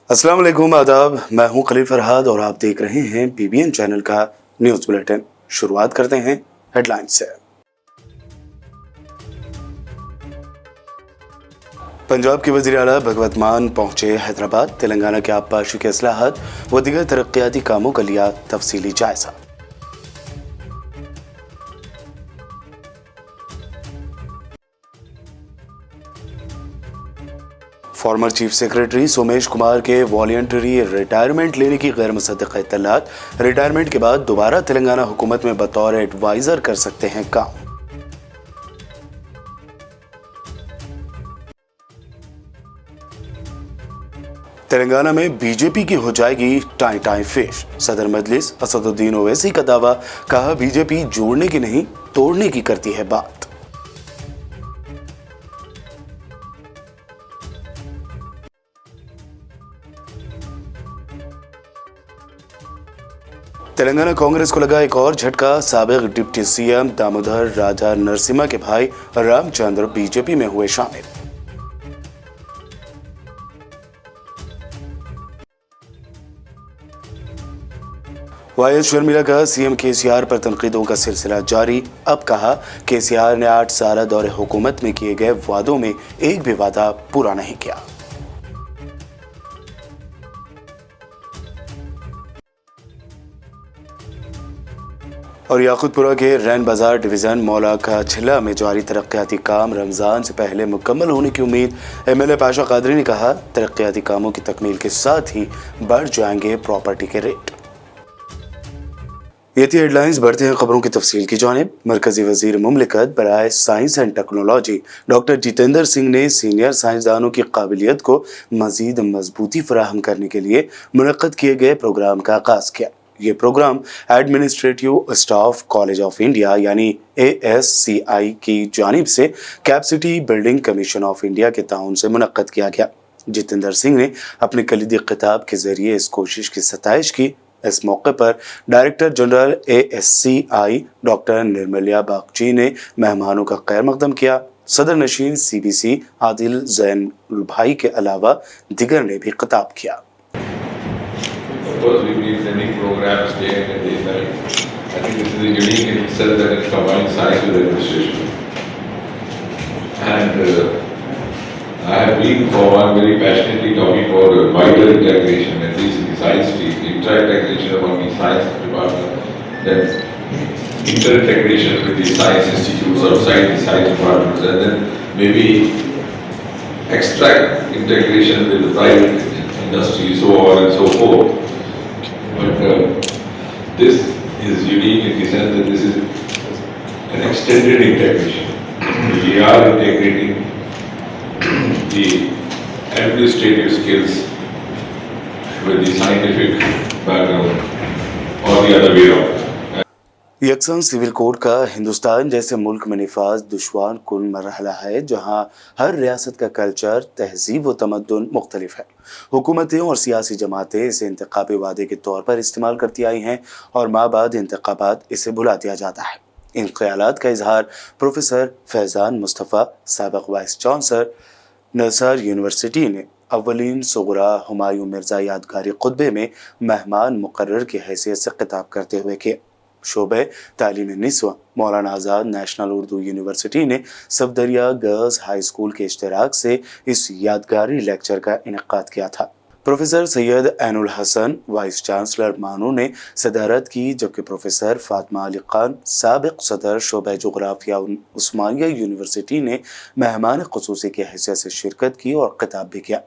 السلام علیکم، آداب. میں ہوں خلیل فرحاد اور آپ دیکھ رہے ہیں PBN چینل کا نیوز بلیٹن. شروعات کرتے ہیں ہیڈ لائن سے. پنجاب کے وزیر اعلیٰ بھگوت مان پہنچے حیدرآباد. تلنگانہ کے آبپاشی کے اصلاحات و دیگر ترقیاتی کاموں کا لیا تفصیلی جائزہ. Farmer chief secretary Somesh Kumar کے والنٹری ریٹائرمنٹ لینے کی غیر مصدقہ اطلاعات. ریٹائرمنٹ کے بعد دوبارہ تلنگانہ حکومت میں بطور ایڈوائزر کر سکتے ہیں کام. تلنگانہ میں بی جے پی کی ہو جائے گی ٹائیں ٹائیں فش. صدر مجلس اسد الدین اویسی کا دعویٰ. کہا بی جے پی جوڑنے کی نہیں توڑنے کی کرتی ہے بات. تلنگانہ کانگریس کو لگا ایک اور جھٹکا. سابق ڈپٹی سی ایم دامودر راجا نرسمہا کے بھائی رام چندر بی جے پی میں ہوئے شامل. وائی ایس شرمیلا کا سی ایم KCR پر تنقیدوں کا سلسلہ جاری. اب کہا KCR نے 8 سالہ دور حکومت میں کیے گئے وعدوں میں ایک بھی وعدہ پورا نہیں کیا. اور یاقوت پورہ کے رین بازار ڈویژن مولا کا چھلا میں جاری ترقیاتی کام رمضان سے پہلے مکمل ہونے کی امید. MLA پاشا قادری نے کہا ترقیاتی کاموں کی تکمیل کے ساتھ ہی بڑھ جائیں گے پراپرٹی کے ریٹ. یہ تھی ہیڈ لائنز. بڑھتے ہیں خبروں کی تفصیل کی جانب. مرکزی وزیر مملکت برائے science and technology doctor Jitendra Singh نے سینئر سائنسدانوں کی قابلیت کو مزید مضبوطی فراہم کرنے کے لیے منعقد کیے گئے پروگرام کا آغاز کیا. یہ programme administrative staff college of India یعنی ASCI کی جانب سے capacity building commission of India کے تعاون سے منعقد کیا گیا. جتیندر سنگھ نے اپنے کلیدی خطاب کے ذریعے اس کوشش کی ستائش کی. اس موقع پر director general ASCI doctor Nirmalya Bagchi نے مہمانوں کا خیر مقدم کیا. صدر نشین CBC عادل زین البھائی کے علاوہ دیگر نے بھی خطاب کیا. Of course, we need many programs day in and day night. I think this is unique in itself that it combines science with administration. And I have been for one very passionately talking about wider integration, at least in the science field, inter-integration among the science department, then inter-integration with the science institutes outside the science departments, and then maybe extract integration with the private industry, so on and so forth. But this is unique in the sense that this is an extended integration. We are integrating the administrative skills with the scientific background or the other way around. یکساں civil code کا ہندوستان جیسے ملک میں نفاذ دشوار کن مرحلہ ہے جہاں ہر ریاست کا کلچر، تہذیب و تمدن مختلف ہے. حکومتیں اور سیاسی جماعتیں اسے انتخابی وعدے کے طور پر استعمال کرتی آئی ہیں اور مابعد انتخابات اسے بھلا دیا جاتا ہے. ان خیالات کا اظہار پروفیسر فیضان مصطفیٰ سابق وائس چانسلر نلسار یونیورسٹی نے اولین صغرا ہمایوں مرزا یادگاری خطبے میں مہمان مقرر کی حیثیت سے خطاب کرتے ہوئے کیا. شعبہ تعلیم نسواں مولانا آزاد نیشنل اردو یونیورسٹی نے صفدریہ گرلز ہائی اسکول کے اشتراک سے اس یادگاری لیکچر کا انعقاد کیا تھا. پروفیسر سید عین الحسن وائس چانسلر مانو نے صدارت کی، جبکہ پروفیسر فاطمہ علی خان سابق صدر شعبہ جغرافیہ عثمانیہ یونیورسٹی نے مہمان خصوصی کی حیثیت سے شرکت کی اور خطاب بھی کیا.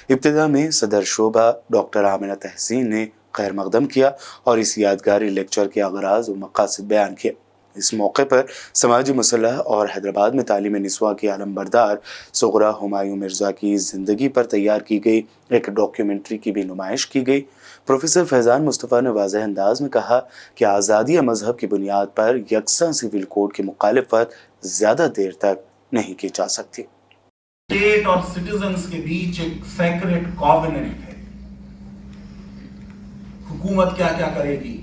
ابتدا میں صدر شعبہ ڈاکٹر آمنہ تحسین نے خیر مقدم کیا اور اس یادگاری لیکچر کے اغراض و مقاصد بیان کیے. اس موقع پر سماجی مسلح اور حیدرآباد میں تعلیم نسواں کی علم بردار صغرا ہمایوں مرزا کی زندگی پر تیار کی گئی ایک ڈاکیومنٹری کی بھی نمائش کی گئی. پروفیسر فیضان مصطفیٰ نے واضح انداز میں کہا کہ آزادی مذہب کی بنیاد پر یکساں سول کوڈ کی مخالفت زیادہ دیر تک نہیں کی جا سکتی. اسٹیٹ اور سٹیزنز کے بیچ ایک سیکریٹ کووننٹ ہے. حکومت کیا کیا کرے گی،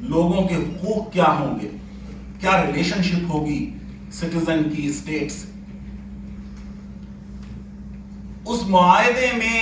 لوگوں کے حقوق کیا ہوں گے، کیا ریلیشن شپ ہوگی سٹیزن کی اسٹیٹ سے. اس معاہدے میں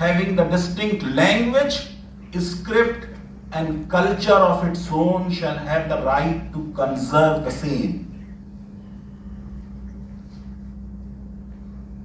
having the distinct language, script and culture of its own shall have the right to conserve the same।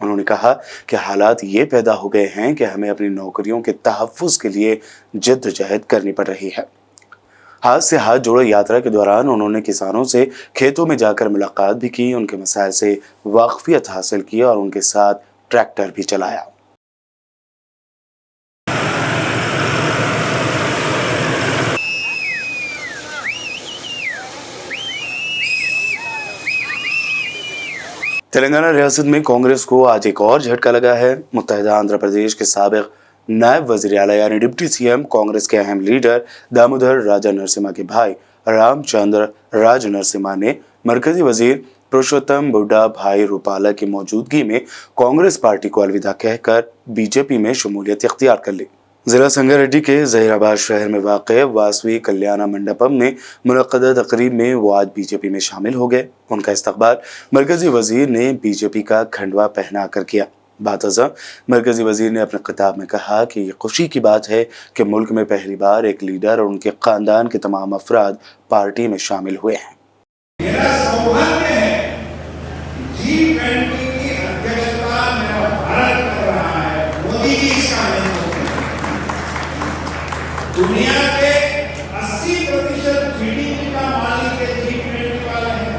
انہوں نے کہا کہ حالات یہ پیدا ہو گئے ہیں کہ ہمیں اپنی نوکریوں کے تحفظ کے لیے جدوجہد کرنی پڑ رہی ہے۔ ہاتھ سے ہاتھ جوڑے یاترا کے دوران انہوں نے کسانوں سے کھیتوں میں جا کر ملاقات بھی کی، ان کے مسائل سے واقفیت حاصل کی اور ان کے ساتھ ٹریکٹر بھی چلایا۔ تلنگانہ ریاست میں کانگریس کو آج ایک اور جھٹکا لگا ہے۔ متحدہ آندھرا پردیش کے سابق نائب وزیر اعلیٰ یعنی ڈپٹی سی ایم کانگریس کے اہم لیڈر دامودر راجا نرسمہا کے بھائی رام چندر راج نرسمہا نے مرکزی وزیر پرشوتم بڈھا بھائی روپالا کی موجودگی میں کانگریس پارٹی کو الوداع کہہ کر بی جے پی میں شمولیت اختیار کر لی۔ ضلع سنگا ریڈی کے ظہیر آباد شہر میں واقع واسوی کلیانہ منڈپم میں منعقدہ تقریب میں وہ آج بی جے پی میں شامل ہو گئے۔ ان کا استقبال مرکزی وزیر نے بی جے پی کا کھنڈوا پہنا کر کیا۔ بات ازاں مرکزی وزیر نے اپنے خطاب میں کہا کہ یہ خوشی کی بات ہے کہ ملک میں پہلی بار ایک لیڈر اور ان کے خاندان کے تمام افراد پارٹی میں شامل ہوئے ہیں۔ میرا سوبھاگیہ ہے G20 کی ادھیکشتا میرا بھارت کر رہا ہے، مودی جی اس کا نیترتو کریں۔ دنیا کے 80% GDP کا مالک G20 والے ہیں،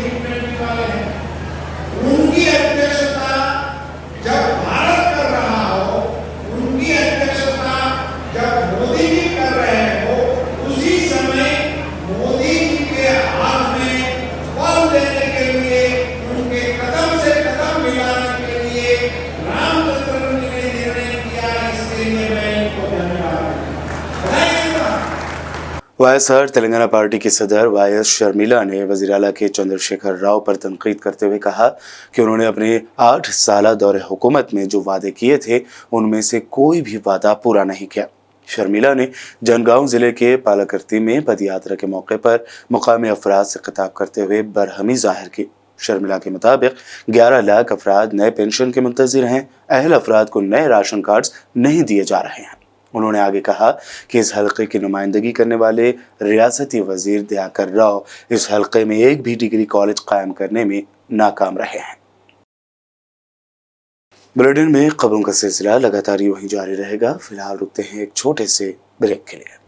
G20 والے ہیں۔ ان کی ادھیکشتا جب بھارت کر رہا ہو، ان کی ادھیکشتا جب مودی جی کر رہے ہو، اسی سمے مودی جی کے ہاتھ میں بل دینے کے لیے، ان کے قدم سے قدم ملانے کے لیے رام چندر جی نے نرنے کیا، اس کے لیے میں ان کو دھنیواد دیتا ہوں۔ Y S R Telangana party کی صدر وائی ایس شرمیلا نے وزیر اعلیٰ کے چندر شیکھر راؤ پر تنقید کرتے ہوئے کہا کہ انہوں نے اپنے 8 سالہ دور حکومت میں جو وعدے کیے تھے ان میں سے کوئی بھی وعدہ پورا نہیں کیا۔ شرمیلا نے جنگاؤں ضلع کے پالاکرتی میں پد یاترا کے موقع پر مقامی افراد سے خطاب کرتے ہوئے برہمی ظاہر کی۔ شرمیلا کے مطابق 11 لاکھ افراد نئے پینشن کے منتظر ہیں، اہل افراد کو نئے راشن کارڈز نہیں دیے جا رہے ہیں۔ انہوں نے آگے کہا کہ اس حلقے کی نمائندگی کرنے والے ریاستی وزیر دیاکر راؤ اس حلقے میں ایک بھی ڈگری کالج قائم کرنے میں ناکام رہے ہیں۔ بلیٹن میں خبروں کا سلسلہ لگاتار وہیں جاری رہے گا۔ فی الحال رکتے ہیں ایک چھوٹے سے بریک کے لیے۔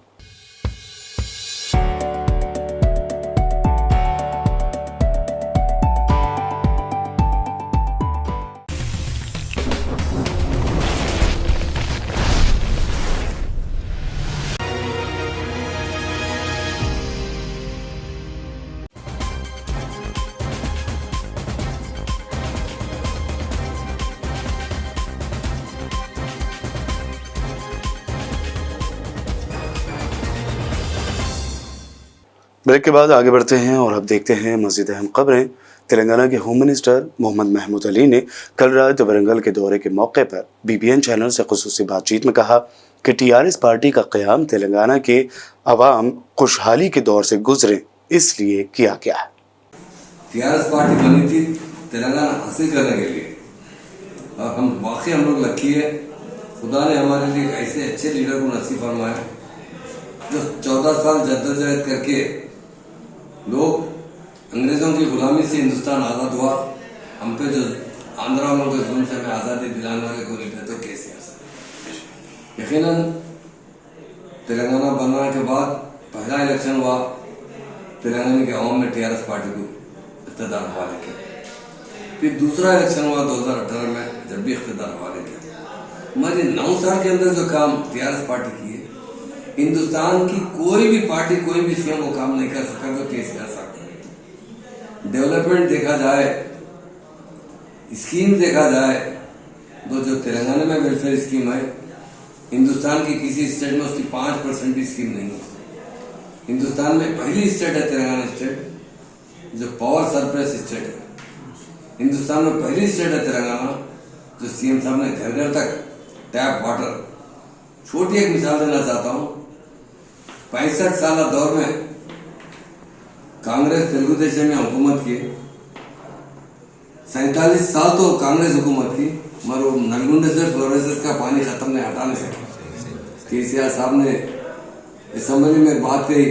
بریک کے بعد آگے بڑھتے ہیں اور اب دیکھتے ہیں مزید اہم خبریں۔ تلنگانہ کے ہوم منسٹر محمد محمود علی نے کل رات ورنگل کے دورے کے موقع پر بی بی این چینل سے خصوصی بات چیت میں کہا کہ ٹی آر ایس پارٹی کا قیام تلنگانہ کے عوام خوشحالی کے دور سے گزرے اس لیے کیا گیا ہے۔ ٹی آر ایس پارٹی بنی تھی تلنگانہ حاصل کرنے کے لیے، اور ہم لوگ لکی ہے، خدا نے ہمارے لیے ایسے اچھے لیڈر کو نصیب فرمایا جو 14 سال جدوجہد کر کے لوگ انگریزوں کی غلامی سے ہندوستان آزاد ہوا۔ ہم پہ جو آندھرا والوں کے ظلم سے ہمیں آزادی دلانے والے کو لیڈر تو کیسے یقیناً تلنگانہ بننے کے بعد پہلا الیکشن ہوا، تلنگانہ کے عوام نے ٹی آر ایس پارٹی کو اقتدار حوالے کیا۔ پھر دوسرا الیکشن ہوا 2018 میں، جب بھی اقتدار حوالے کیا۔ ہمارے 9 سال کے اندر جو کام ٹی آر ایس پارٹی کی ہے، ہندوستان کی کوئی بھی پارٹی کوئی بھی سی ایم وہ کام نہیں کر سکا جو ٹی آر ایس۔ ڈیولپمنٹ دیکھا جائے، اسکیم دیکھا جائے، جو تلنگانہ میں ویلفیئر اسکیم ہے، ہندوستان کی کسی اسٹیٹ میں اس کی 5% بھی اسکیم نہیں ہے۔ ہندوستان میں پہلی اسٹیٹ ہے تلنگانہ اسٹیٹ جو پاور سرپلس اسٹیٹ ہے۔ ہندوستان میں پہلی اسٹیٹ ہے تلنگانہ جو سی ایم صاحب نے گھر گھر تک ٹیپ واٹر۔ چھوٹی ایک مثال دینا چاہتا ہوں، 65 سالہ دور میں کانگریس تلگو دیشم میں حکومت کی، 47 سال تو کانگریس حکومت کی، مگر وہ نلگنڈے سے فلوریسس کا پانی ختم نہیں ہٹا نہیں سکے۔ کے سی آر صاحب نے اسمبلی میں بات کہی،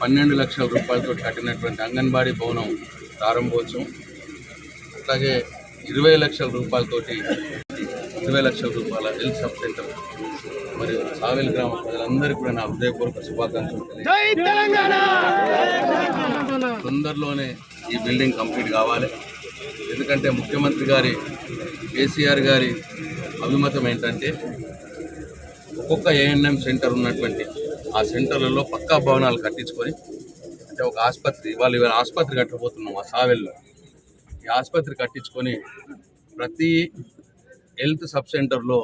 12 లక్షల రూపాయలతో కట్టినటువంటి అంగన్వాడీ భవనం ప్రారంభోత్సవం, అలాగే 20 లక్షల రూపాయలతోటి 20 లక్షల రూపాయల హెల్త్ సబ్ సెంటర్ మరియు సావేల్ గ్రామ ప్రజలందరికీ కూడా నా హృదయపూర్వక శుభాకాంక్షలు తెలియజేస్తున్నాను. తొందరలోనే ఈ బిల్డింగ్ కంప్లీట్ కావాలి. ఎందుకంటే ముఖ్యమంత్రి గారి కేసీఆర్ గారి అభిమతం ఏంటంటే ఒక్కొక్క ఏఎన్ఎం సెంటర్ ఉన్నటువంటి ఆ సెంటర్లలో పక్కా భవనాలు కట్టించుకొని, అంటే ఒక ఆసుపత్రి, ఇవాళ ఆసుపత్రి కట్టబోతున్నాం ఆ సావెల్లో, ఈ ఆసుపత్రి కట్టించుకొని ప్రతి హెల్త్ సబ్ సెంటర్లో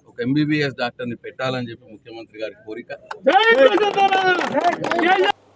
ఒక ఎంబీబీఎస్ డాక్టర్ని పెట్టాలని చెప్పి ముఖ్యమంత్రి గారి కోరిక.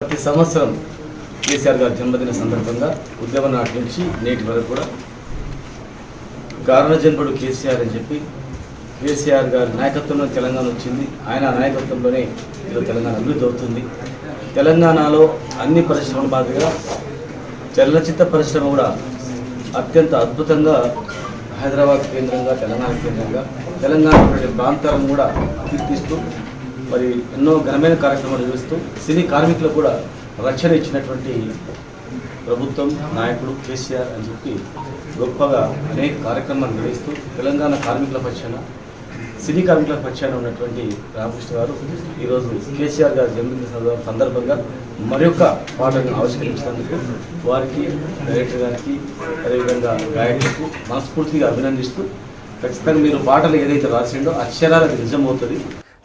ప్రతి సంవత్సరం కేసీఆర్ గారి జన్మదిన సందర్భంగా ఉద్యమ నాటి నుంచి నేటి వరకు కూడా కారణజన్ముడు కేసీఆర్ అని చెప్పి, కేసీఆర్ గారి నాయకత్వంలో తెలంగాణ వచ్చింది, ఆయన నాయకత్వంలోనే ఈరోజు తెలంగాణ అభివృద్ధి అవుతుంది. తెలంగాణలో అన్ని పరిశ్రమల మాదిరిగా చలనచిత్ర పరిశ్రమ కూడా అత్యంత అద్భుతంగా హైదరాబాద్ కేంద్రంగా, తెలంగాణ కేంద్రంగా, తెలంగాణ ప్రాంతాలను కూడా కీర్తిస్తూ మరి ఎన్నో ఘనమైన కార్యక్రమాలు నిర్వహిస్తూ సినీ కార్మికులకు కూడా రక్షణ ఇచ్చినటువంటి ప్రభుత్వం, నాయకుడు కేసీఆర్ అని చెప్పి గొప్పగా అనేక కార్యక్రమాలు నిర్వహిస్తూ తెలంగాణ కార్మికుల పక్షాన, సినీ కార్మికుల పక్షాన ఉన్నటువంటి రామకృష్ణ గారు ఈరోజు కేసీఆర్ గారి జన్మదిన సందర్భంగా మరొక పాటను ఆవిష్కరించినందుకు వారికి, డైరెక్టర్ గారికి, అదేవిధంగా గాయకులకు మనస్ఫూర్తిగా అభినందిస్తూ, ఖచ్చితంగా మీరు పాటలు ఏదైతే రాసిండో అక్షరాలకు నిజమవుతుంది.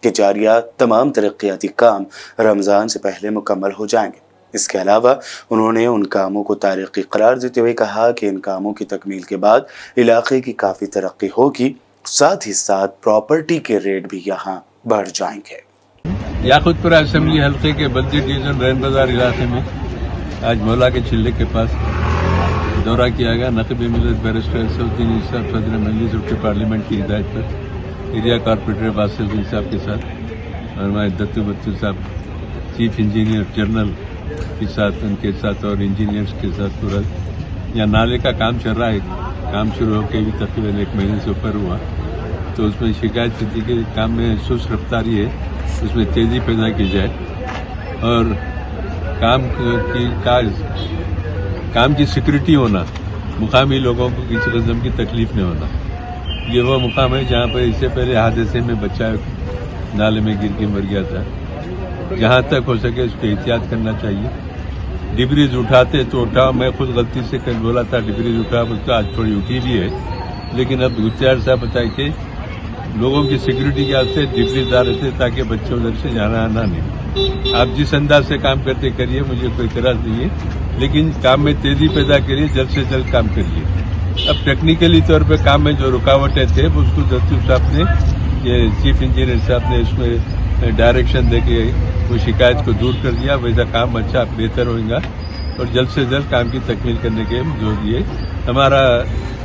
کہ جاریہ تمام ترقیاتی کام رمضان سے پہلے مکمل ہو جائیں گے۔ اس کے علاوہ انہوں نے ان کاموں کو تاریخی قرار دیتے ہوئے کہا کہ ان کاموں کی تکمیل کے بعد علاقے کی کافی ترقی ہوگی، ساتھ ہی ساتھ پراپرٹی کے ریٹ بھی یہاں بڑھ جائیں گے۔ یاقوتپورہ اسمبلی حلقے کے بلدی ڈویژن رین بازار علاقے میں آج مولا کے چلے کے پاس دورہ کیا گیا۔ نقیب ملت بیرسٹر اسد الدین صاحب صدر مجلس کے پارلیمنٹ کی ہدایت پر ایریا کارپوریٹر واسف الدین صاحب کے ساتھ اور ہمارے دتو بتو صاحب چیف انجینئر جنرل کے ساتھ، ان کے ساتھ اور انجینئرز کے ساتھ پورا یہاں نالے کا کام چل رہا ہے۔ کام شروع ہو کے بھی تقریباً 1 مہینے سے اوپر ہوا، تو اس میں شکایت تھی کہ کام میں سست رفتاری ہے، اس میں تیزی پیدا کی جائے اور کام کی سیکورٹی ہونا، مقامی لوگوں کو کسی قسم کی تکلیف نہیں ہونا۔ یہ وہ مقام ہے جہاں پر اس سے پہلے حادثے میں بچہ نالے میں گر کے مر گیا تھا۔ جہاں تک ہو سکے اس کو احتیاط کرنا چاہیے۔ ڈبریز اٹھاتے تو اٹھاؤ، میں خود غلطی سے کل بولا تھا ڈبریز اٹھا، اس کا آج تھوڑی اٹھی بھی ہے، لیکن اب گفتیار صاحب بتائے کہ لوگوں کی سیکورٹی کے واسطے ڈبریز آ رہے تھے تاکہ بچے ادھر سے جانا آنا نہیں۔ آپ جس انداز سے کام کرتے کریے، مجھے کوئی اعتراض نہیں ہے، لیکن کام میں تیزی پیدا کریے، جلد سے جلد کام کریے۔ اب ٹیکنیکلی طور پہ کام میں جو رکاوٹیں تھے اس کو دستو صاحب نے، یہ چیف انجینئر صاحب نے اس میں ڈائریکشن دے کے وہ شکایت کو دور کر دیا۔ ویسا کام اچھا بہتر ہوگا اور جلد سے جلد کام کی تکمیل کرنے کے زور دیے۔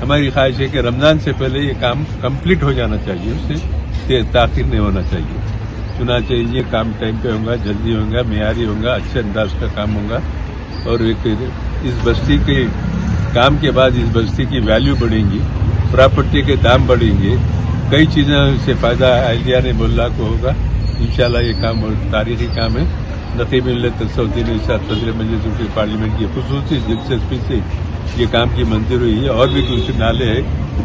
ہماری خواہش ہے کہ رمضان سے پہلے یہ کام کمپلیٹ ہو جانا چاہیے، اس سے تاخیر نہیں ہونا چاہیے۔ چنانچہ یہ کام ٹائم پہ ہوگا، جلدی ہوگا، معیاری ہوگا، اچھے انداز کا کام ہوگا اور اس بستی کے کام کے بعد اس بستی کی ویلیو بڑھیں گی، پراپرٹی کے دام بڑھیں گے، کئی چیزیں سے فائدہ اہلیہ نے بولنا کو ہوگا۔ انشاءاللہ یہ کام بہت تاریخی کام ہے۔ نقیب ملت اسد الدین صاحب صدر مجلس کی پارلیمنٹ کی خصوصی دلچسپی سے یہ کام کی منظور ہوئی ہے۔ اور بھی کچھ نالے ہیں،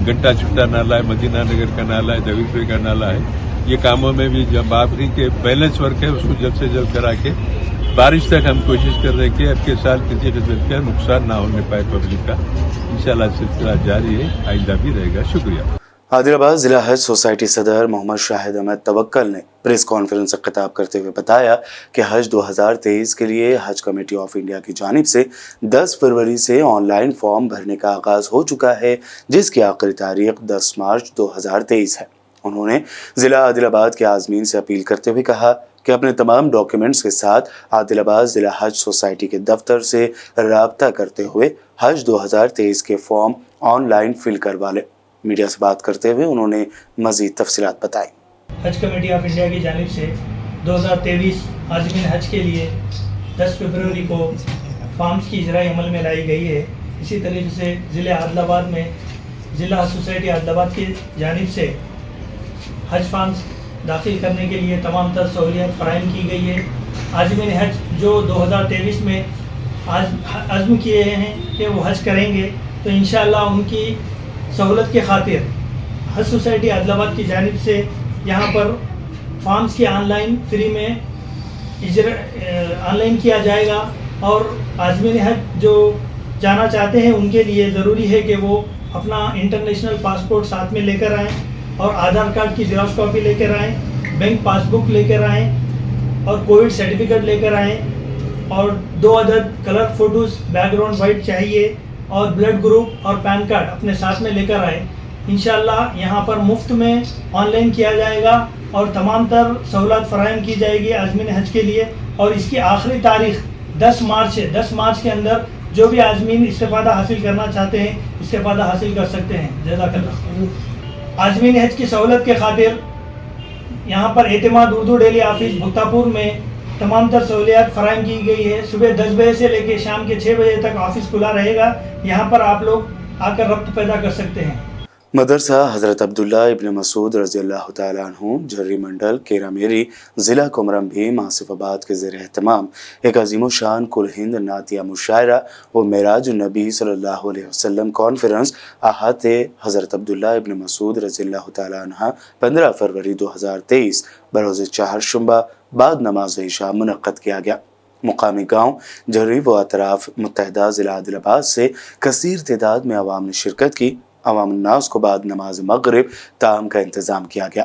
گھنٹہ چھٹا نالا ہے، مدینہ نگر کا نالا ہے، دویپور کا نالا ہے۔ یہ کاموں میں بھی جب آخری کے بیلنس ورک ہے اس کو جلد سے جلد کرا کے بارش تک ہم کوشش کر رہے ہیں کہ اب کے سال کسی قسم کا نقصان نہ ہونے پائے پبلک کا۔ انشاءاللہ سلسلہ جاری ہے، آئندہ بھی رہے گا۔ شکریہ۔ عادل آباد ضلع حج سوسائٹی صدر محمد شاہد احمد توکل نے پریس کانفرنس سے خطاب کرتے ہوئے بتایا کہ حج 2023 کے لیے حج کمیٹی آف انڈیا کی جانب سے 10 فروری سے آن لائن فارم بھرنے کا آغاز ہو چکا ہے، جس کی آخری تاریخ 10 مارچ 2023 ہے۔ انہوں نے ضلع عادل آباد کے عازمین سے اپیل کرتے ہوئے کہا کہ اپنے تمام ڈاکیومنٹس کے ساتھ عادل آباد ضلع حج سوسائٹی کے دفتر سے رابطہ کرتے ہوئے حج 2023 کے فارم آن لائن فل کروا لیں۔ میڈیا سے بات کرتے ہوئے انہوں نے مزید تفصیلات بتائی۔ حج کمیٹی آف انڈیا کی جانب سے 2023 عازمین حج کے لیے 10 فروری کو فارمز کی اجرائی عمل میں لائی گئی ہے۔ اسی طریقے سے ضلع عادل آباد میں ضلع حج سوسائٹی عادل آباد کی جانب سے حج فارمز داخل کرنے کے لیے تمام تر سہولیات فراہم کی گئی ہے۔ عازمین حج جو 2023 میں عزم کیے ہیں کہ وہ حج کریں گے، تو انشاءاللہ ان کی سہولت کے خاطر حج سوسائٹی عادل آباد کی جانب سے یہاں پر فارمز کی آن لائن فری میں آن لائن کیا جائے گا، اور عازمین حج جو جانا چاہتے ہیں ان کے لیے ضروری ہے کہ وہ اپنا انٹرنیشنل پاسپورٹ ساتھ میں لے کر آئیں اور آدھار کارڈ کی زیروکس کاپی لے کر آئیں، بینک پاس بک لے کر آئیں اور کووڈ سرٹیفکیٹ لے کر آئیں، اور 2 عدد colour photos back ground white چاہیے، اور بلڈ گروپ اور پین کارڈ اپنے ساتھ میں لے کر آئیں۔ انشاءاللہ یہاں پر مفت میں آن لائن کیا جائے گا اور تمام تر سہولت فراہم کی جائے گی عازمین حج کے لیے، اور اس کی آخری تاریخ 10 مارچ ہے۔ 10 مارچ کے اندر جو بھی عازمین استفادہ حاصل کرنا چاہتے ہیں استفادہ حاصل کر سکتے ہیں۔ جزاک اللہ۔ عازمین حج کی سہولت کے خاطر یہاں پر اعتماد اردو ڈیلی آفس بھکتاپور میں تمام تر سہولیات فراہم کی گئی ہے۔ صبح 10 بجے سے لے کے شام کے 6 بجے تک آفس کھلا رہے گا، یہاں پر آپ لوگ آ کر ربط پیدا کر سکتے ہیں۔ مدرسہ حضرت عبداللہ ابن مسعود رضی اللہ تعالیٰ عنہ جھری منڈل کیرا میری ضلع کمرم بھیم آصف آباد کے زیر اہتمام ایک عظیم الشان کل ہند نعتیہ مشاعرہ و معراج النبی صلی اللہ علیہ وسلم کانفرنس احاطہ حضرت عبداللہ ابن مسعود رضی اللہ تعالیٰ عنہ 15 فروری 2023 بروز چہارشنبہ بعد نماز عشاء منعقد کیا گیا۔ مقامی گاؤں جھری و اطراف متحدہ ضلع عادل آباد سے کثیر تعداد میں عوام نے شرکت کی۔ عوام الناس کو بعد نماز مغرب طعام کا انتظام کیا گیا۔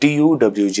TUWJ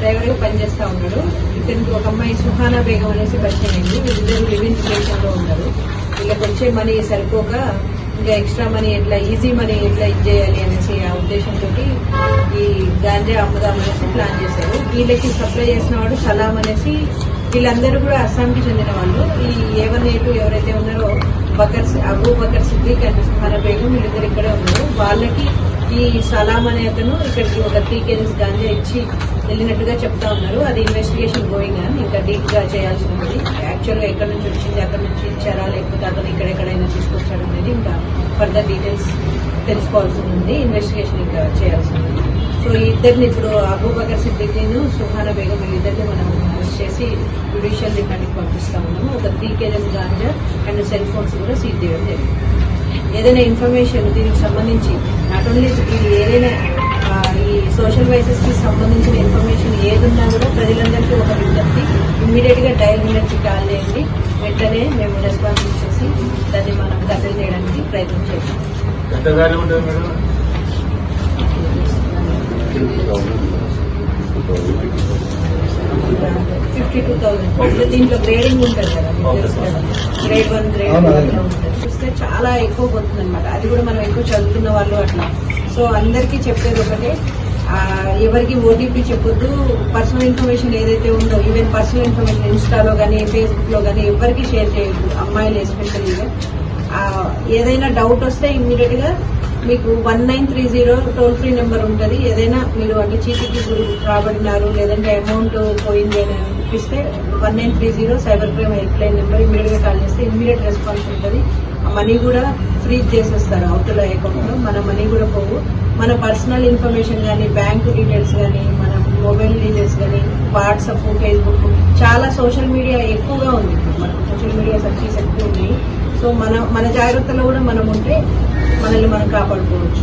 డ్రైవర్గా పనిచేస్తూ ఉన్నాడు. ఇతనికి ఒక అమ్మాయి సుహానా బేగం అనేసి పరిచయం అయింది. వీళ్ళిద్దరు లివింగ్ రిలేషన్లో ఉన్నారు. వీళ్ళకి వచ్చే మనీ సరిపోక ఇంకా ఎక్స్ట్రా మనీ ఎట్లా ఈజీ మనీ ఎట్లా ఇచ్చేయాలి అనేసి ఆ ఉద్దేశంతో ఈ గాంజా అమ్ముదామనేసి ప్లాన్ చేశారు. వీళ్ళకి సప్లై చేసిన వాడు సలాం అనేసి, వీళ్ళందరూ కూడా అస్సాంకి చెందిన వాళ్ళు. ఈ A1A2 ఎవరైతే ఉన్నారో Abu Bakr Siddique and Suhana Begum వీళ్ళిద్దరు ఇక్కడే ఉన్నారు. వాళ్ళకి ఈ సలాం అనే అతను ఇక్కడికి ఒక 3 kgs గాంజా ఇచ్చి వెళ్ళినట్టుగా చెప్తా ఉన్నారు. అది ఇన్వెస్టిగేషన్ గోయింగ్ అని, ఇంకా డీప్ గా చేయాల్సి ఉంది. యాక్చువల్ గా ఎక్కడి నుంచి వచ్చింది, అక్కడ నుంచి ఇచ్చారా లేకపోతే అతను ఇక్కడెక్కడైనా తీసుకొచ్చాడు అనేది ఇంకా ఫర్దర్ డీటెయిల్స్ తెలుసుకోవాల్సి ఉంది. ఇన్వెస్టిగేషన్ ఇంకా చేయాల్సి ఉంది. సో ఈ ఇద్దరిని ఇప్పుడు అబూ బకర్ సిద్దిక్ సుహానా బేగం వీళ్ళిద్దరిని మనం అరెస్ట్ చేసి జ్యుడిషియల్ రిమాండ్కి పంపిస్తా ఉన్నాము. ఒక 3 kgs ganja and cell phones కూడా సీజ్ చేయడం జరిగింది. ఏదైనా ఇన్ఫర్మేషన్ దీనికి సంబంధించి నాట్ ఓన్లీ ఏదైనా ఈ సోషల్ వైసెస్ కి సంబంధించిన ఇన్ఫర్మేషన్ ఏదున్నా కూడా ప్రజలందరికీ ఒక విజ్ఞప్తి, ఇమ్మీడియట్ గా డయల్ 100కి కాల్ చేయండి. వెంటనే మేము రెస్పాన్స్ ఇచ్చేసి దాన్ని మనం కట్టడి చేయడానికి ప్రయత్నం చేస్తాం. 52,000. దీంట్లో గ్రేడింగ్ ఉంటుంది కదా, గ్రేడ్ 1 గ్రేడ్ 2 ఉంటుంది. చూస్తే చాలా ఎక్కువ పోతుంది అనమాట. అది కూడా మనం ఎక్కువ చదువుతున్న వాళ్ళు అట్లా. సో అందరికీ చెప్పేది ఒకటే, ఎవరికి ఓటీపీ చెప్పొద్దు. పర్సనల్ ఇన్ఫర్మేషన్ ఏదైతే ఉందో, ఈవెన్ పర్సనల్ ఇన్ఫర్మేషన్ ఇన్స్టాలో కానీ ఫేస్బుక్ లో కానీ ఎవరికి షేర్ చేయొద్దు, అమ్మాయిలు ఎస్పెషల్గా. ఏదైనా డౌట్ వస్తే ఇమ్మీడియట్ గా మీకు 1930 టోల్ ఫ్రీ నెంబర్ ఉంటుంది. ఏదైనా మీరు అంటే చీటీకి రాబడినారు లేదంటే అమౌంట్ పోయింది అని అనిపిస్తే 1930 cyber crime help line number immediate గా కాల్ చేస్తే ఇమ్మీడియట్ రెస్పాన్స్ ఉంటుంది. ఆ మనీ కూడా ఫ్రీజ్ చేసేస్తారు అవతల అకౌంట్ లో. మన మనీ కూడా పోవు. మన పర్సనల్ ఇన్ఫర్మేషన్ కానీ, బ్యాంకు డీటెయిల్స్ కానీ, మన మొబైల్ డీటెయిల్స్ కానీ, వాట్సాప్, ఫేస్బుక్, చాలా సోషల్ మీడియా ఎక్కువగా ఉంది. మనకు సోషల్ మీడియా సర్వీస్ ఎక్కువ ఉంది. సో మన జాగ్రత్తలో కూడా మనం ఉంటే మనల్ని మనం కాపాడుకోవచ్చు.